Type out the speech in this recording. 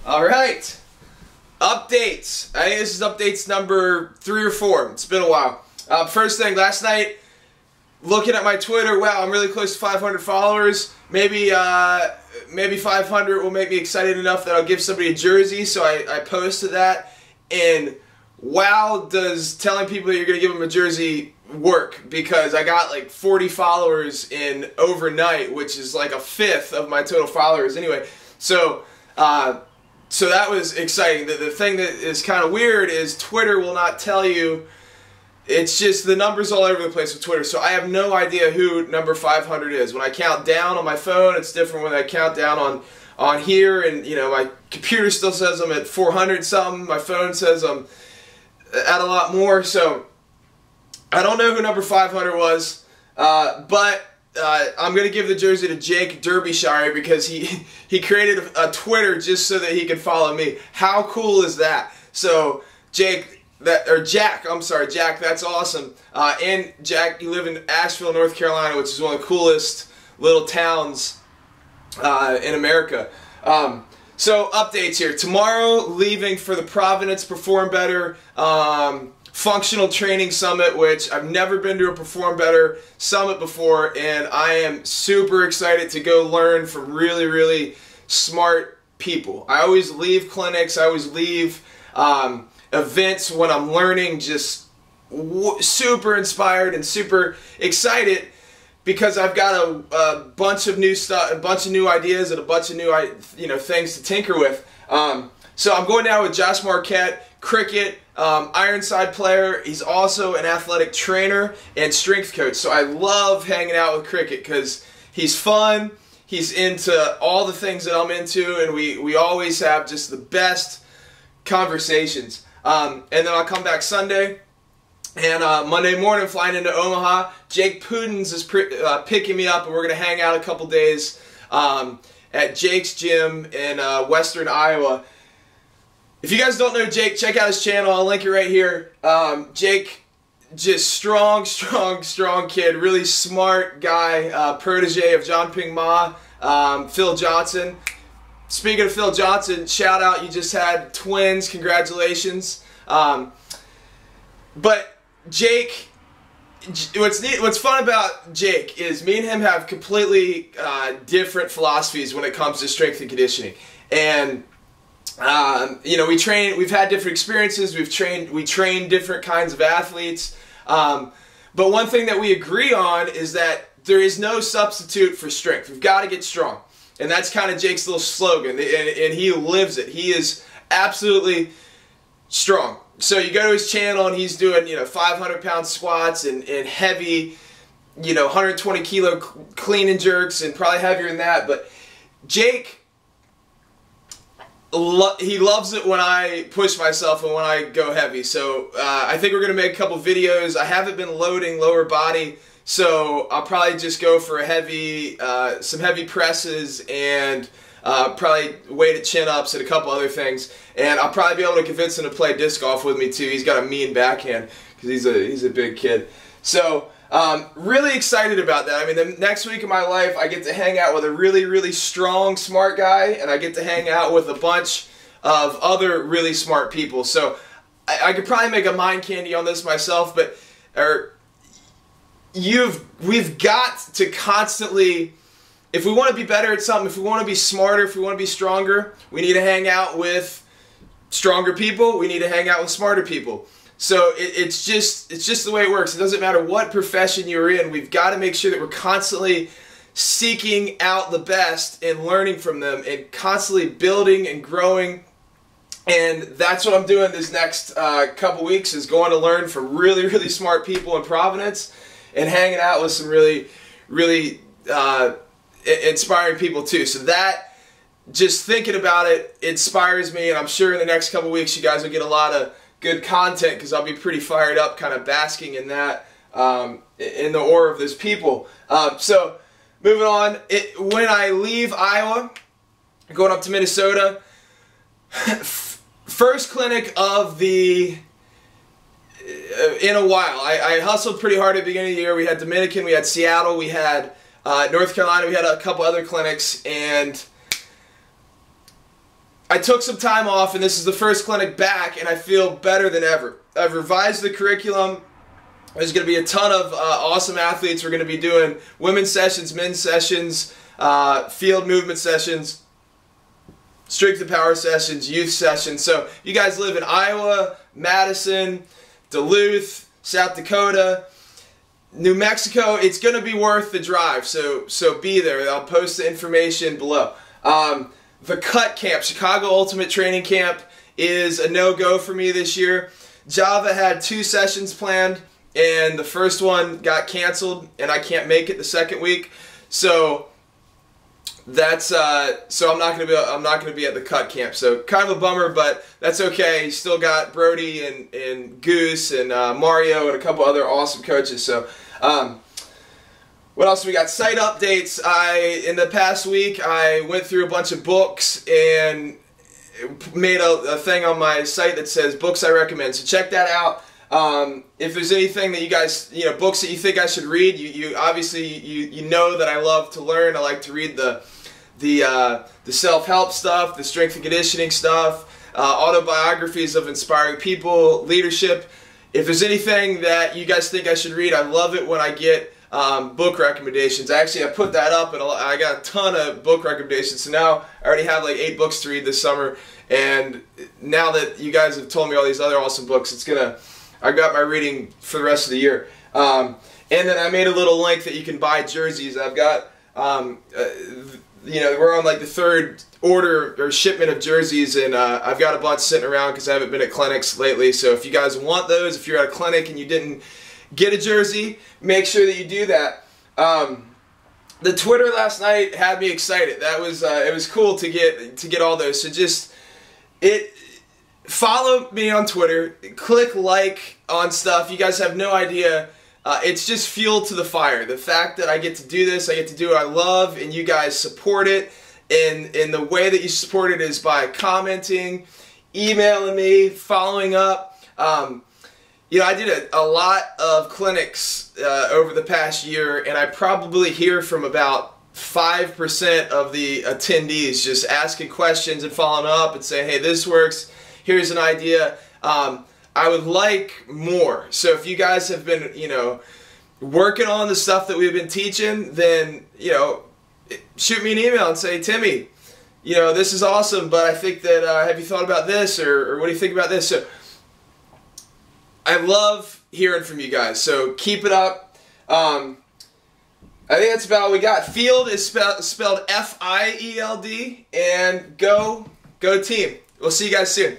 All right, updates. I think this is updates number 3 or 4. It's been a while. First thing, last night, looking at my Twitter, wow, I'm really close to 500 followers. Maybe 500 will make me excited enough that I'll give somebody a jersey. So I posted that, and wow, does telling people that you're going to give them a jersey work, because I got like 40 followers in overnight, which is like a fifth of my total followers anyway. So so that was exciting. The thing that is kind of weird is Twitter will not tell you. It's just the numbers all over the place with Twitter. So I have no idea who number 500 is. When I count down on my phone, it's different when I count down on here, and you know, my computer still says I'm at 400 something. My phone says I'm at a lot more. So I don't know who number 500 was, but I'm going to give the jersey to Jake Derbyshire, because he created a Twitter just so that he could follow me. How cool is that? So Jack, that's awesome. And Jack, you live in Asheville, North Carolina, which is one of the coolest little towns in America. So updates here. Tomorrow, leaving for the Providence Perform Better Functional Training Summit, which I've never been to a Perform Better Summit before, and I am super excited to go learn from really, really smart people. I always leave clinics, I always leave events when I'm learning just super inspired and super excited, because I've got a bunch of new stuff, a bunch of new ideas, and a bunch of new things to tinker with. So I'm going down with Josh Marquette, cricket, Ironside player. He's also an athletic trainer and strength coach. So I love hanging out with cricket because he's fun, he's into all the things that I'm into, and we always have just the best conversations. And then I'll come back Sunday, and Monday morning flying into Omaha. Jake Pudenz is picking me up, and we're going to hang out a couple days at Jake's gym in western Iowa. If you guys don't know Jake, check out his channel. I'll link it right here. Jake, just strong kid, really smart guy, protege of John Ping Ma, Phil Johnson. Speaking of Phil Johnson, shout out, you just had twins, congratulations. But Jake, what's fun about Jake is me and him have completely different philosophies when it comes to strength and conditioning. And you know, we've had different experiences, we train different kinds of athletes, but one thing that we agree on is that there is no substitute for strength. We've got to get strong, and that's kind of Jake's little slogan, and he lives it. He is absolutely strong. So you go to his channel, and he's doing 500-pound squats and heavy 120 kilo clean and jerks, and probably heavier than that. But Jake, he loves it when I push myself and when I go heavy. So I think we're going to make a couple videos. I haven't been loading lower body, so I'll probably just go for a heavy, some heavy presses, and probably weighted chin-ups and a couple other things. And I'll probably be able to convince him to play disc golf with me too. He's got a mean backhand because he's a big kid. So really excited about that. I mean, the next week of my life, I get to hang out with a really, really strong, smart guy, and I get to hang out with a bunch of other really smart people. So I could probably make a mind candy on this myself, but we've got to constantly, if we want to be better at something, if we want to be smarter, if we want to be stronger, we need to hang out with stronger people. We need to hang out with smarter people. So it's just the way it works. It doesn't matter what profession you're in. We've got to make sure that we're constantly seeking out the best and learning from them, and constantly building and growing. And that's what I'm doing this next couple weeks, is going to learn from really, really smart people in Providence, and hanging out with some really, really inspiring people too. So that, just thinking about it, inspires me, and I'm sure in the next couple weeks you guys will get a lot of good content, because I'll be pretty fired up, kind of basking in that, in the aura of those people. So moving on, when I leave Iowa, going up to Minnesota, first clinic of the in a while. I hustled pretty hard at the beginning of the year. We had Dominican, we had Seattle, we had North Carolina, we had a couple other clinics, and I took some time off, and this is the first clinic back, and I feel better than ever. I've revised the curriculum. There's going to be a ton of awesome athletes. We're going to be doing women's sessions, men's sessions, field movement sessions, strength and power sessions, youth sessions. So you guys live in Iowa, Madison, Duluth, South Dakota, New Mexico, it's going to be worth the drive, so be there. I'll post the information below. The Cut Camp, Chicago Ultimate Training Camp, is a no-go for me this year. Java had 2 sessions planned, and the first one got canceled, and I can't make it the second week. So that's so I'm not gonna be at the Cut Camp. So kind of a bummer, but that's okay. You still got Brody and Goose and Mario and a couple other awesome coaches. So what else we got? Site updates. In the past week I went through a bunch of books and made a thing on my site that says books I recommend. So check that out. If there's anything that you guys, books that you think I should read, you obviously you know that I love to learn. I like to read the self-help stuff, the strength and conditioning stuff, autobiographies of inspiring people, leadership. If there's anything that you guys think I should read, I love it when I get book recommendations. Actually, I put that up, and I got a ton of book recommendations. So now I already have like 8 books to read this summer. And now that you guys have told me all these other awesome books, I got my reading for the rest of the year. And then I made a little link that you can buy jerseys. I've got, we're on like the 3rd order or shipment of jerseys, and I've got a bunch sitting around because I haven't been at clinics lately. So if you guys want those, if you're at a clinic and you didn't get a jersey, make sure that you do that. The Twitter last night had me excited. That was it was cool to get all those. So follow me on Twitter, click like on stuff. You guys have no idea. It's just fuel to the fire. The fact that I get to do this, I get to do what I love, and you guys support it. And the way that you support it is by commenting, emailing me, following up. I did a lot of clinics over the past year, and I probably hear from about 5% of the attendees just asking questions and following up and saying, hey, this works, here's an idea. I would like more. So if you guys have been, working on the stuff that we've been teaching, then, shoot me an email and say, Timmy, this is awesome, but I think that, have you thought about this, or what do you think about this? So I love hearing from you guys, so keep it up. I think that's about all we got. Field is spelled F-I-E-L-D, and go team. We'll see you guys soon.